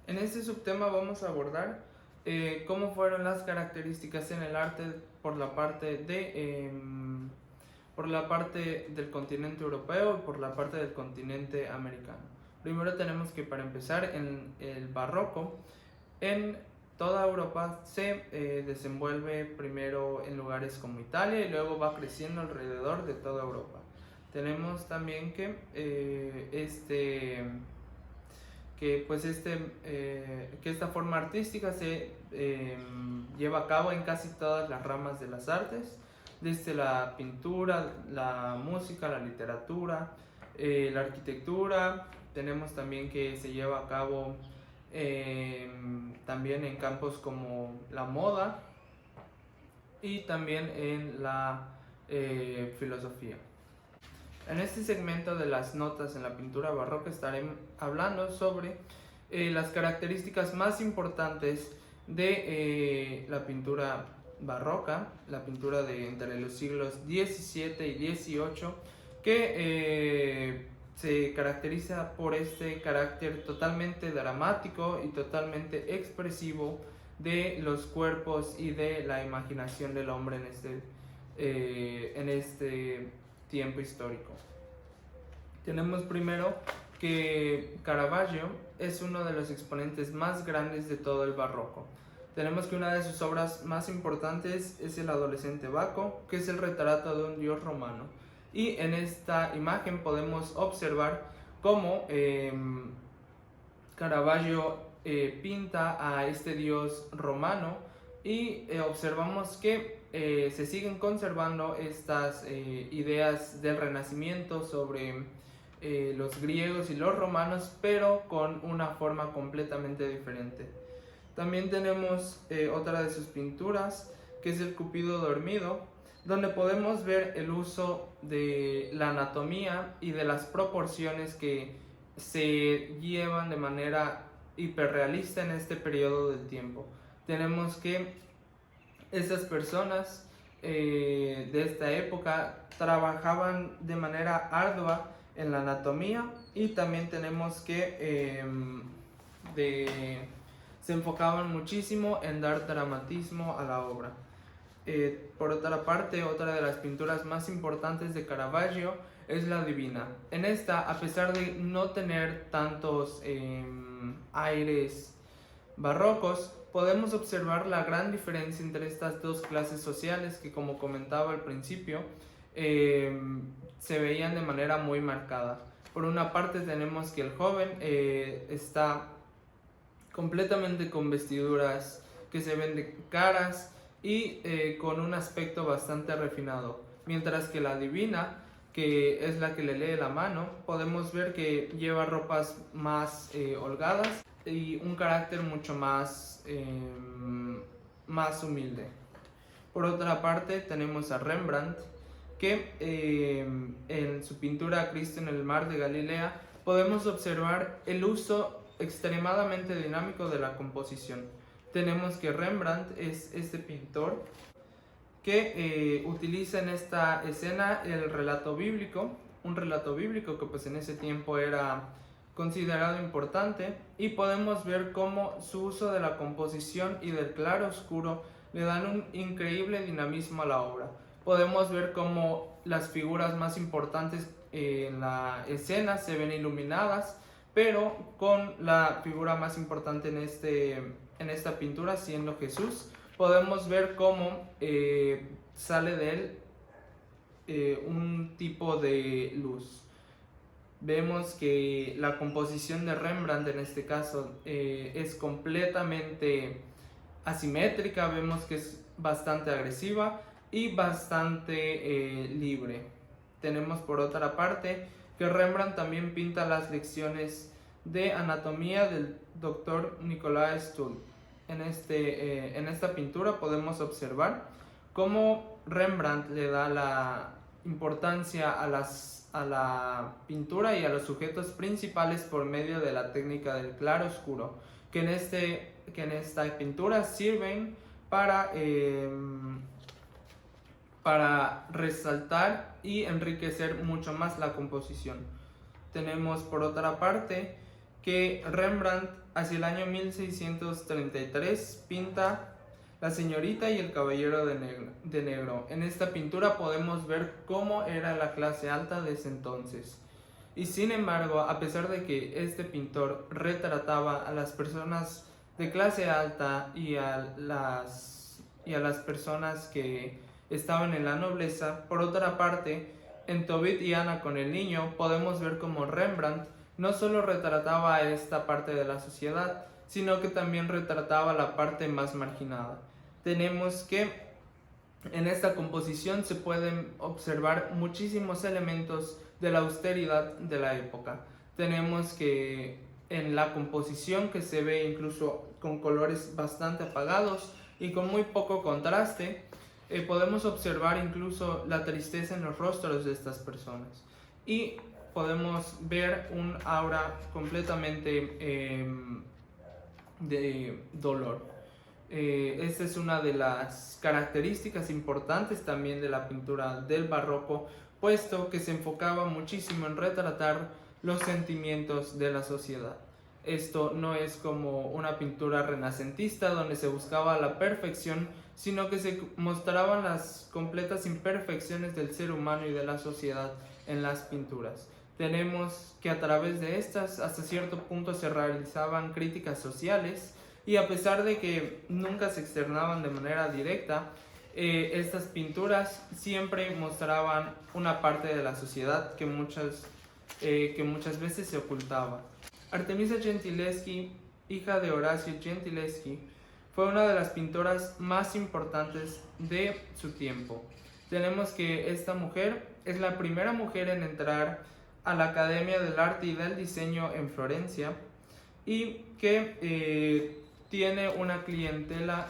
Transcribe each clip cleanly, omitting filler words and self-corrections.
En este subtema vamos a abordar cómo fueron las características en el arte por la parte del continente europeo y por la parte del continente americano. Primero tenemos que, para empezar, en el barroco en toda Europa se desenvuelve primero en lugares como Italia y luego va creciendo alrededor de toda Europa. Tenemos también que esta forma artística se lleva a cabo en casi todas las ramas de las artes, desde la pintura, la música, la literatura, la arquitectura. Tenemos también que se lleva a cabo también en campos como la moda y también en la filosofía. En este segmento de las notas en la pintura barroca estaré hablando sobre las características más importantes de la pintura barroca, la pintura de entre los siglos XVII y XVIII, que se caracteriza por este carácter totalmente dramático y totalmente expresivo de los cuerpos y de la imaginación del hombre en este tiempo histórico. Tenemos primero que Caravaggio es uno de los exponentes más grandes de todo el barroco. Tenemos que una de sus obras más importantes es el Adolescente Baco, que es el retrato de un dios romano. Y en esta imagen podemos observar cómo Caravaggio pinta a este dios romano y observamos que se siguen conservando estas ideas del Renacimiento sobre los griegos y los romanos, pero con una forma completamente diferente. También tenemos otra de sus pinturas, que es el Cupido dormido, donde podemos ver el uso de la anatomía y de las proporciones que se llevan de manera hiperrealista en este periodo del tiempo. Tenemos que estas personas de esta época trabajaban de manera ardua en la anatomía, y también tenemos que se enfocaban muchísimo en dar dramatismo a la obra. Por otra parte, otra de las pinturas más importantes de Caravaggio es la Divina. En esta, a pesar de no tener tantos aires barrocos, podemos observar la gran diferencia entre estas dos clases sociales que, como comentaba al principio, se veían de manera muy marcada. Por una parte tenemos que el joven está completamente con vestiduras que se ven de caras y con un aspecto bastante refinado, mientras que la Divina, que es la que le lee la mano, podemos ver que lleva ropas más holgadas y un carácter mucho más humilde. Por otra parte tenemos a Rembrandt, que en su pintura Cristo en el mar de Galilea podemos observar el uso extremadamente dinámico de la composición. Tenemos que Rembrandt es este pintor que utiliza en esta escena el relato bíblico, un relato bíblico que pues en ese tiempo era considerado importante, y podemos ver cómo su uso de la composición y del claro oscuro le dan un increíble dinamismo a la obra. Podemos ver cómo las figuras más importantes en la escena se ven iluminadas, pero con la figura más importante en esta pintura, siendo Jesús, podemos ver cómo sale de él un tipo de luz. Vemos que la composición de Rembrandt en este caso es completamente asimétrica, vemos que es bastante agresiva y bastante libre. Tenemos por otra parte que Rembrandt también pinta las lecciones de anatomía del doctor Nicolaes Stuhl. En esta pintura podemos observar cómo Rembrandt le da la importancia a la pintura y a los sujetos principales por medio de la técnica del claro oscuro, que en esta pintura sirven para resaltar y enriquecer mucho más la composición. Tenemos por otra parte que Rembrandt hacia el año 1633 pinta La señorita y el caballero de negro. En esta pintura podemos ver cómo era la clase alta de ese entonces. Y sin embargo, a pesar de que este pintor retrataba a las personas de clase alta y a las personas que estaban en la nobleza, por otra parte, en Tobit y Ana con el niño, podemos ver cómo Rembrandt no solo retrataba a esta parte de la sociedad, sino que también retrataba la parte más marginada. Tenemos que en esta composición se pueden observar muchísimos elementos de la austeridad de la época. Tenemos que en la composición, que se ve incluso con colores bastante apagados y con muy poco contraste, podemos observar incluso la tristeza en los rostros de estas personas y podemos ver un aura completamente de dolor. Esta es una de las características importantes también de la pintura del barroco, puesto que se enfocaba muchísimo en retratar los sentimientos de la sociedad. Esto no es como una pintura renacentista donde se buscaba la perfección, sino que se mostraban las completas imperfecciones del ser humano y de la sociedad en las pinturas. Tenemos que a través de estas hasta cierto punto se realizaban críticas sociales, y a pesar de que nunca se externaban de manera directa, estas pinturas siempre mostraban una parte de la sociedad que muchas veces se ocultaba. Artemisa Gentileschi, hija de Horacio Gentileschi, fue una de las pintoras más importantes de su tiempo. Tenemos que esta mujer es la primera mujer en entrar a la Academia del Arte y del Diseño en Florencia y que tiene una clientela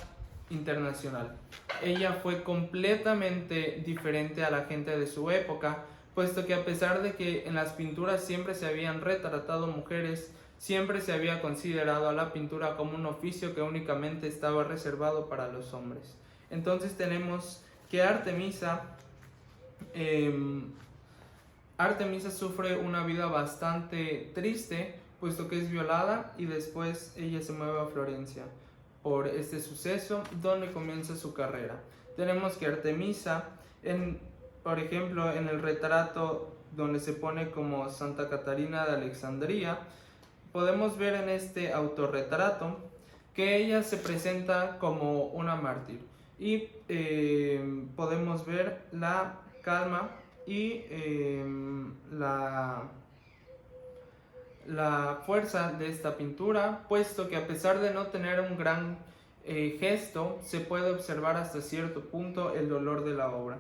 internacional. Ella fue completamente diferente a la gente de su época, puesto que a pesar de que en las pinturas siempre se habían retratado mujeres, siempre se había considerado a la pintura como un oficio que únicamente estaba reservado para los hombres. Entonces tenemos que Artemisa sufre una vida bastante triste, puesto que es violada y después ella se mueve a Florencia por este suceso donde comienza su carrera. Tenemos que Artemisa, por ejemplo, en el retrato donde se pone como Santa Catarina de Alejandría, podemos ver en este autorretrato que ella se presenta como una mártir y podemos ver la calma y la fuerza de esta pintura, puesto que a pesar de no tener un gran gesto, se puede observar hasta cierto punto el dolor de la obra.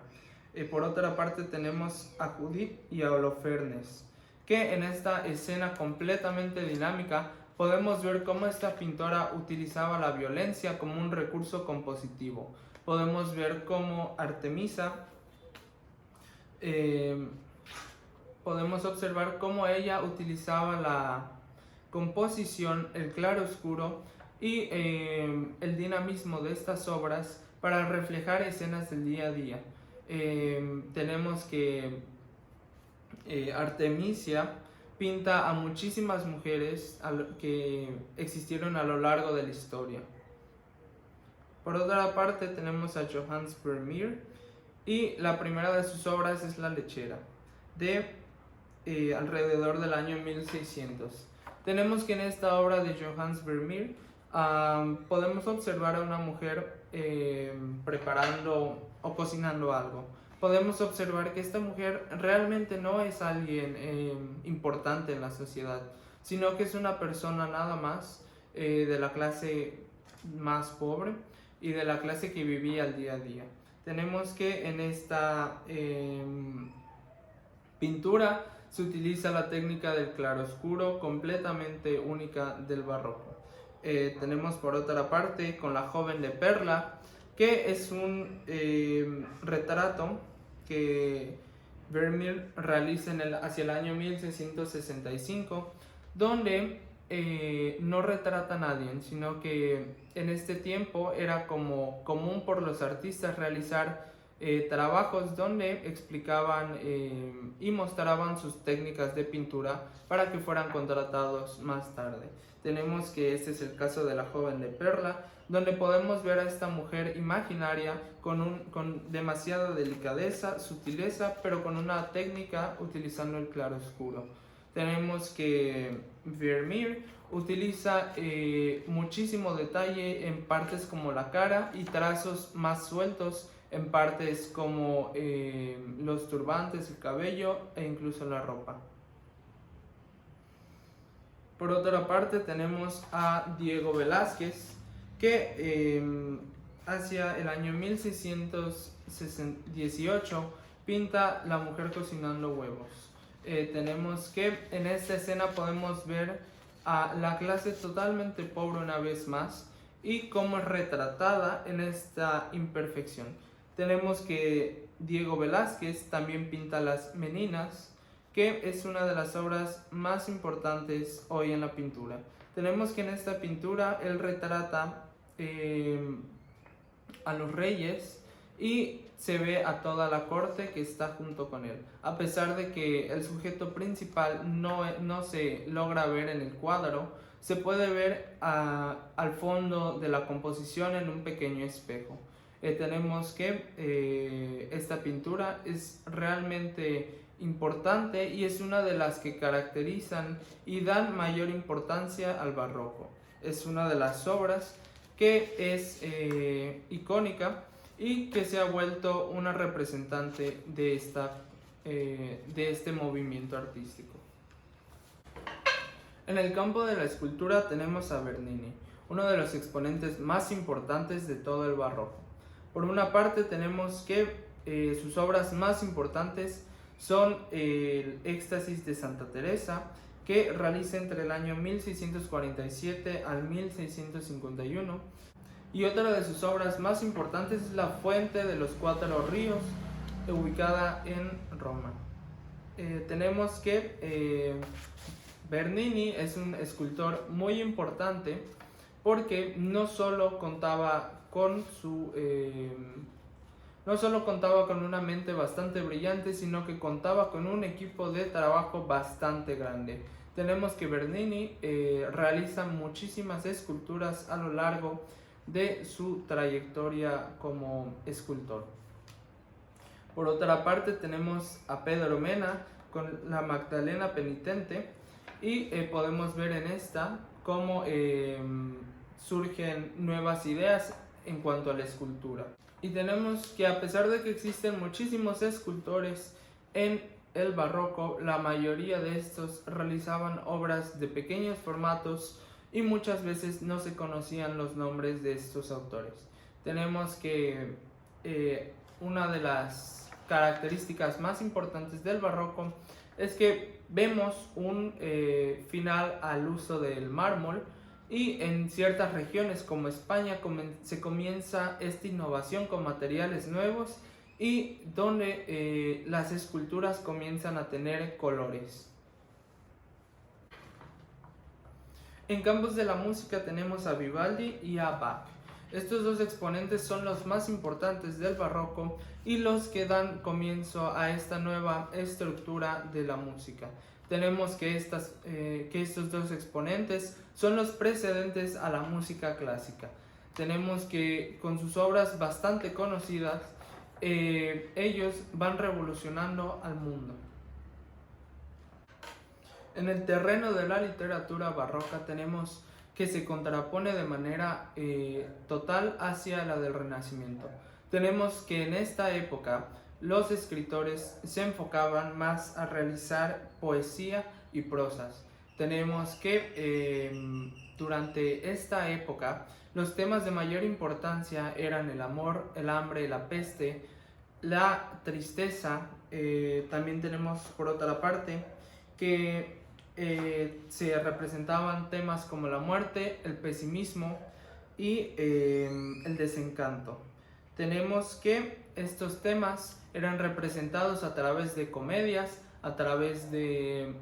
Por otra parte tenemos a Judith y a Holofernes, que en esta escena completamente dinámica podemos ver cómo esta pintora utilizaba la violencia como un recurso compositivo. Podemos ver cómo Artemisa podemos observar cómo ella utilizaba la composición, el claroscuro y el dinamismo de estas obras para reflejar escenas del día a día. Tenemos que Artemisia pinta a muchísimas mujeres que existieron a lo largo de la historia. Por otra parte tenemos a Johannes Vermeer y la primera de sus obras es La lechera, de alrededor del año 1600. Tenemos que en esta obra de Johannes Vermeer podemos observar a una mujer preparando o cocinando algo. Podemos observar que esta mujer realmente no es alguien importante en la sociedad, sino que es una persona nada más de la clase más pobre y de la clase que vivía al día a día. Tenemos que en esta pintura se utiliza la técnica del claroscuro, completamente única del barroco. Tenemos por otra parte con La joven de Perla, que es un retrato que Vermeer realiza hacia el año 1665, donde no retrata a nadie, sino que en este tiempo era como común por los artistas realizar trabajos donde explicaban y mostraban sus técnicas de pintura para que fueran contratados más tarde. Tenemos que este es el caso de la joven de Perla, donde podemos ver a esta mujer imaginaria con demasiada delicadeza, sutileza, pero con una técnica utilizando el claroscuro. Tenemos que Vermeer utiliza muchísimo detalle en partes como la cara y trazos más sueltos en partes como los turbantes, el cabello e incluso la ropa. Por otra parte tenemos a Diego Velázquez, que hacia el año 1618 pinta La mujer cocinando huevos. Tenemos que en esta escena podemos ver a la clase totalmente pobre una vez más y cómo es retratada en esta imperfección. Tenemos que Diego Velázquez también pinta Las Meninas, que es una de las obras más importantes hoy en la pintura. Tenemos que en esta pintura él retrata a los reyes y se ve a toda la corte que está junto con él. A pesar de que el sujeto principal no se logra ver en el cuadro, se puede ver al fondo de la composición en un pequeño espejo. Tenemos que esta pintura es realmente importante y es una de las que caracterizan y dan mayor importancia al barroco. Es una de las obras que es icónica y que se ha vuelto una representante de este movimiento artístico. En el campo de la escultura tenemos a Bernini, uno de los exponentes más importantes de todo el barroco. Por una parte tenemos que sus obras más importantes son el Éxtasis de Santa Teresa, que realiza entre el año 1647 al 1651, y otra de sus obras más importantes es la Fuente de los Cuatro Ríos, ubicada en Roma. Tenemos que Bernini es un escultor muy importante porque no solo contaba con una mente bastante brillante, sino que contaba con un equipo de trabajo bastante grande. Tenemos que Bernini realiza muchísimas esculturas a lo largo de su trayectoria como escultor. Por otra parte tenemos a Pedro Mena con la Magdalena Penitente y podemos ver en esta cómo surgen nuevas ideas en cuanto a la escultura. Y tenemos que a pesar de que existen muchísimos escultores en el barroco, la mayoría de estos realizaban obras de pequeños formatos y muchas veces no se conocían los nombres de estos autores. Tenemos que una de las características más importantes del barroco es que vemos un final al uso del mármol, y en ciertas regiones como España se comienza esta innovación con materiales nuevos y donde las esculturas comienzan a tener colores. En campos de la música tenemos a Vivaldi y a Bach. Estos dos exponentes son los más importantes del barroco y los que dan comienzo a esta nueva estructura de la música. Tenemos que estos dos exponentes son los precedentes a la música clásica. Tenemos que con sus obras bastante conocidas, ellos van revolucionando al mundo. En el terreno de la literatura barroca tenemos que se contrapone de manera total hacia la del Renacimiento. Tenemos que en esta época los escritores se enfocaban más a realizar poesía y prosas. Tenemos que durante esta época los temas de mayor importancia eran el amor, el hambre, la peste, la tristeza. También tenemos por otra parte que se representaban temas como la muerte, el pesimismo y el desencanto. Tenemos que estos temas eran representados a través de comedias, a través de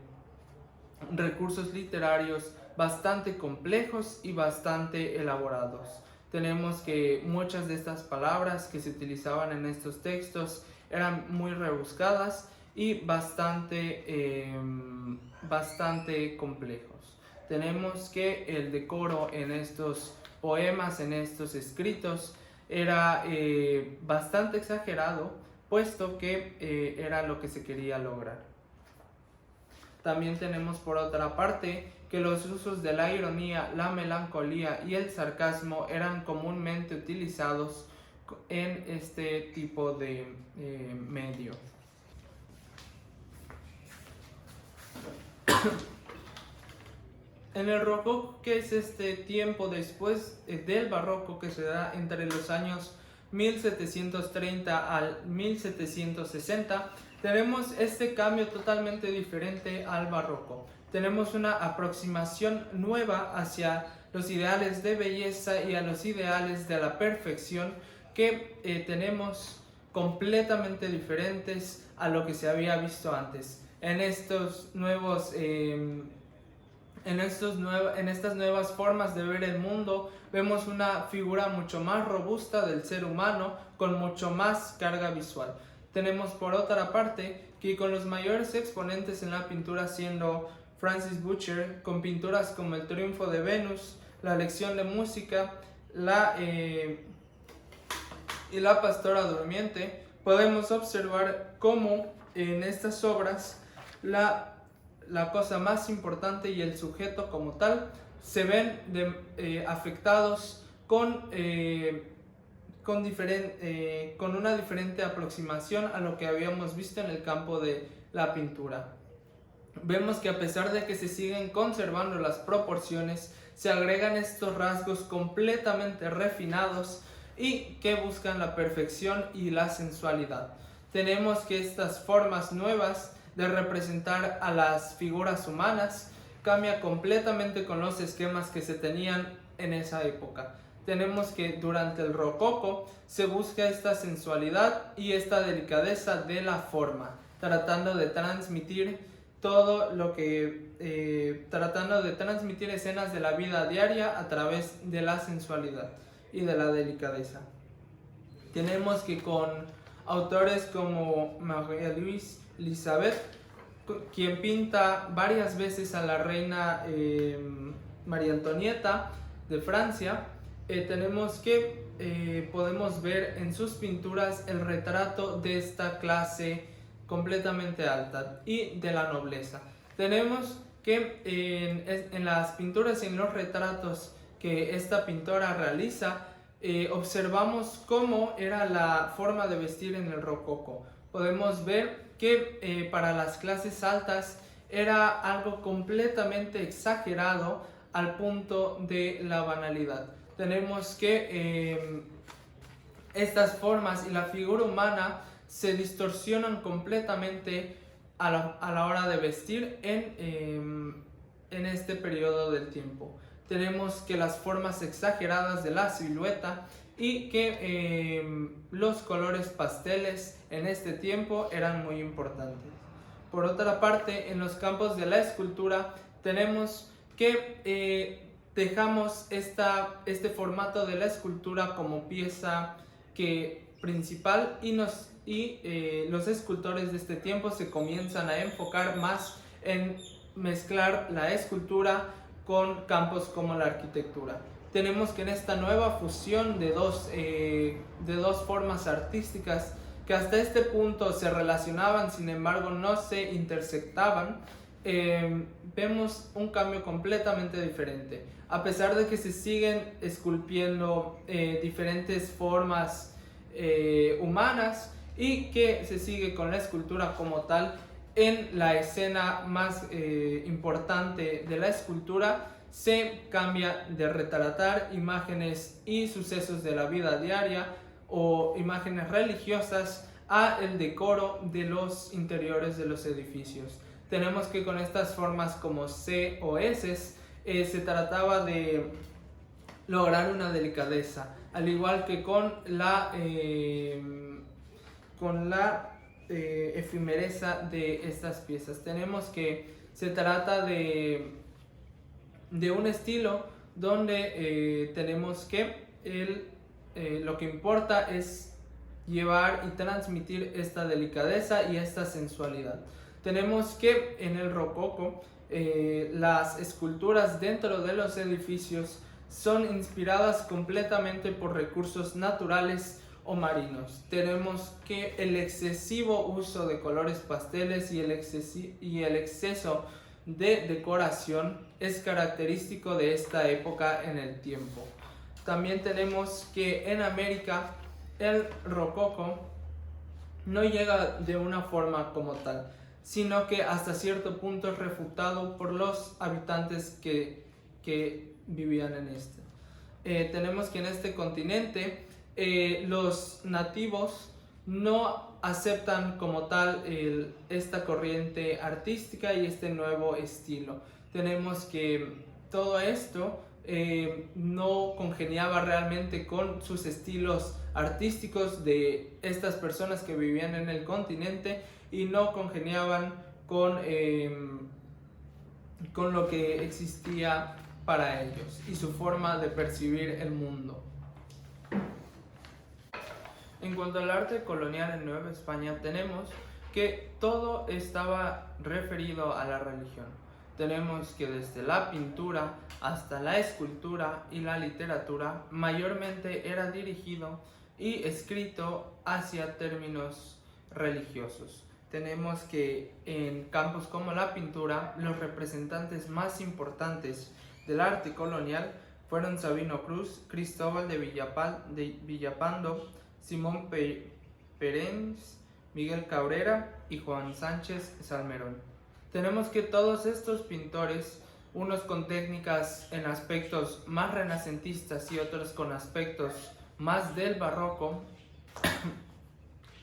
recursos literarios bastante complejos y bastante elaborados. Tenemos que muchas de estas palabras que se utilizaban en estos textos eran muy rebuscadas y bastante complejos. Tenemos que el decoro en estos poemas, en estos escritos, era bastante exagerado, puesto que era lo que se quería lograr. También tenemos por otra parte que los usos de la ironía, la melancolía y el sarcasmo eran comúnmente utilizados en este tipo de medio. En el rococó, que es este tiempo después del barroco que se da entre los años 1730 al 1760, tenemos este cambio totalmente diferente al barroco. Tenemos una aproximación nueva hacia los ideales de belleza y a los ideales de la perfección que tenemos completamente diferentes a lo que se había visto antes. En estas nuevas formas de ver el mundo, vemos una figura mucho más robusta del ser humano, con mucho más carga visual. Tenemos por otra parte que con los mayores exponentes en la pintura siendo Francis Butcher, con pinturas como El triunfo de Venus, La lección de música y La pastora durmiente, podemos observar cómo en estas obras la cosa más importante y el sujeto como tal se ven afectados con una diferente aproximación a lo que habíamos visto en el campo de la pintura. Vemos que a pesar de que se siguen conservando las proporciones, se agregan estos rasgos completamente refinados y que buscan la perfección y la sensualidad. Tenemos que estas formas nuevas de representar a las figuras humanas cambia completamente con los esquemas que se tenían en esa época. Tenemos que durante el rococó se busca esta sensualidad y esta delicadeza de la forma, tratando de transmitir tratando de transmitir escenas de la vida diaria a través de la sensualidad y de la delicadeza. Tenemos que con autores como Marie-Louise Elizabeth, quien pinta varias veces a la reina María Antonieta de Francia, tenemos que podemos ver en sus pinturas el retrato de esta clase completamente alta y de la nobleza. Tenemos que en las pinturas y en los retratos que esta pintora realiza, observamos cómo era la forma de vestir en el rococó. Podemos ver que para las clases altas era algo completamente exagerado al punto de la banalidad. Tenemos que estas formas y la figura humana se distorsionan completamente a la hora de vestir en este periodo del tiempo. Tenemos que las formas exageradas de la silueta y que los colores pasteles en este tiempo eran muy importantes. Por otra parte, en los campos de la escultura tenemos que dejamos este formato de la escultura como pieza principal y los escultores de este tiempo se comienzan a enfocar más en mezclar la escultura con campos como la arquitectura. Tenemos que en esta nueva fusión de dos formas artísticas que hasta este punto se relacionaban, sin embargo no se intersectaban, vemos un cambio completamente diferente. A pesar de que se siguen esculpiendo diferentes formas humanas y que se sigue con la escultura como tal, en la escena más importante de la escultura se cambia de retratar imágenes y sucesos de la vida diaria o imágenes religiosas a el decoro de los interiores de los edificios. Tenemos que con estas formas como C o S se trataba de lograr una delicadeza, al igual que con la efimereza de estas piezas. Tenemos que se trata de un estilo donde tenemos que lo que importa es llevar y transmitir esta delicadeza y esta sensualidad. Tenemos que en el rococó las esculturas dentro de los edificios son inspiradas completamente por recursos naturales o marinos. Tenemos que el excesivo uso de colores pasteles y el exceso de decoración es característico de esta época en el tiempo. También tenemos que en América el rococó no llega de una forma como tal, sino que hasta cierto punto es refutado por los habitantes que vivían en este. Tenemos que en este continente los nativos no aceptan como tal esta corriente artística y este nuevo estilo. Tenemos que todo esto no congeniaba realmente con sus estilos artísticos de estas personas que vivían en el continente y no congeniaban con lo que existía para ellos y su forma de percibir el mundo. En cuanto al arte colonial en Nueva España, tenemos que todo estaba referido a la religión. Tenemos que desde la pintura hasta la escultura y la literatura mayormente era dirigido y escrito hacia términos religiosos. Tenemos que en campos como la pintura, los representantes más importantes del arte colonial fueron Sabino Cruz, Cristóbal de Villapando, Simón Perens, Miguel Cabrera y Juan Sánchez Salmerón. Tenemos que todos estos pintores, unos con técnicas en aspectos más renacentistas y otros con aspectos más del barroco,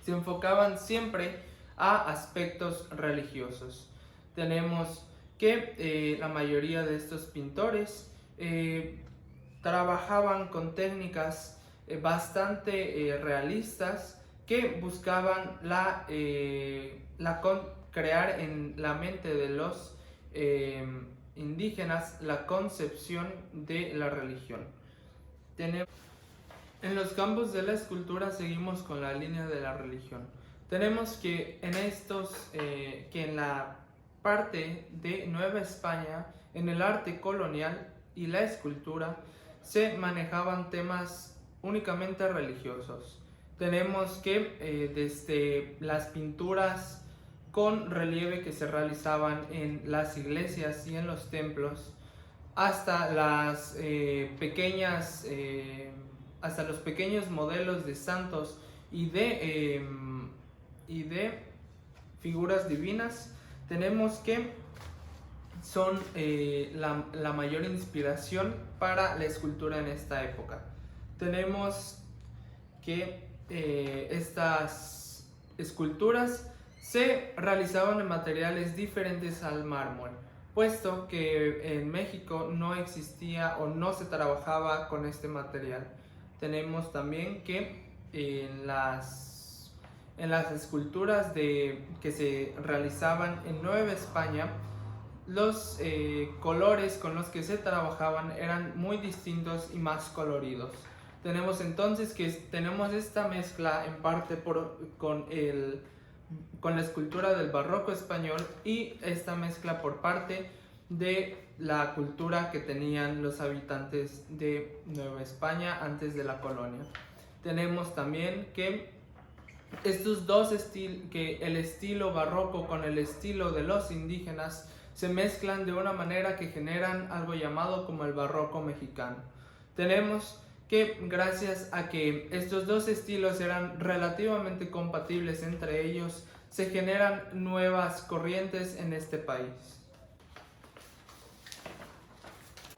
se enfocaban siempre a aspectos religiosos. Tenemos que la mayoría de estos pintores trabajaban con técnicas bastante realistas que buscaban crear en la mente de los indígenas la concepción de la religión. En los campos de la escultura seguimos con la línea de la religión. Tenemos que en la parte de Nueva España, en el arte colonial y la escultura, se manejaban temas únicamente religiosos. Tenemos que desde las pinturas con relieve que se realizaban en las iglesias y en los templos, hasta hasta los pequeños modelos de santos y de figuras divinas, tenemos que son la mayor inspiración para la escultura en esta época. Tenemos que estas esculturas se realizaban en materiales diferentes al mármol, puesto que en México no existía o no se trabajaba con este material. Tenemos también que en las esculturas que se realizaban en Nueva España, los colores con los que se trabajaban eran muy distintos y más coloridos. Tenemos entonces que tenemos esta mezcla en parte con la escultura del barroco español y esta mezcla por parte de la cultura que tenían los habitantes de Nueva España antes de la colonia. Tenemos también que estos dos que el estilo barroco con el estilo de los indígenas se mezclan de una manera que generan algo llamado como el barroco mexicano. Tenemos que gracias a que estos dos estilos eran relativamente compatibles entre ellos, se generan nuevas corrientes en este país.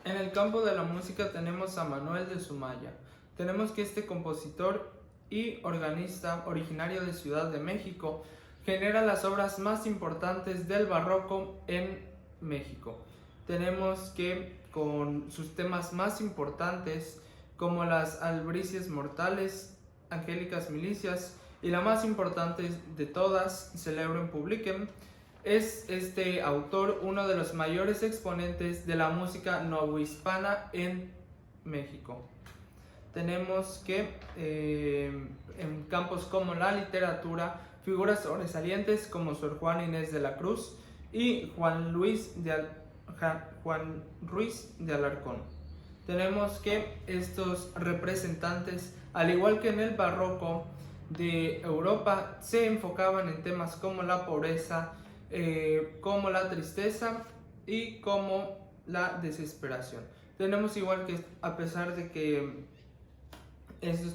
En el campo de la música tenemos a Manuel de Sumaya. Tenemos que este compositor y organista originario de Ciudad de México genera las obras más importantes del barroco en México. Tenemos que con sus temas más importantes como las albricias mortales, angélicas milicias y la más importante de todas, Celebrem Publicem, es este autor uno de los mayores exponentes de la música novohispana en México. tenemos que en campos como la literatura, figuras sobresalientes como Sor Juana Inés de la Cruz y Juan Ruiz de Alarcón. Tenemos que estos representantes, al igual que en el barroco de Europa, se enfocaban en temas como la pobreza, como la tristeza y como la desesperación. Tenemos igual que, a pesar de que estos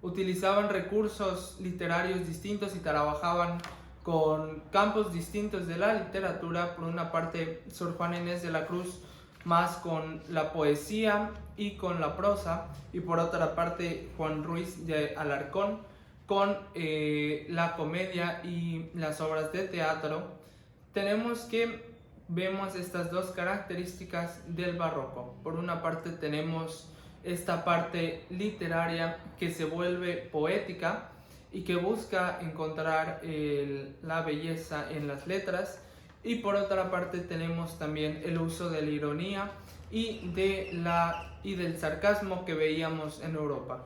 utilizaban recursos literarios distintos y trabajaban con campos distintos de la literatura, por una parte Sor Juana Inés de la Cruz más con la poesía y con la prosa, y por otra parte Juan Ruiz de Alarcón con la comedia y las obras de teatro. Tenemos que vemos estas dos características del barroco. Por una parte tenemos esta parte literaria que se vuelve poética y que busca encontrar la belleza en las letras, y por otra parte tenemos también el uso de la ironía y del sarcasmo que veíamos en Europa.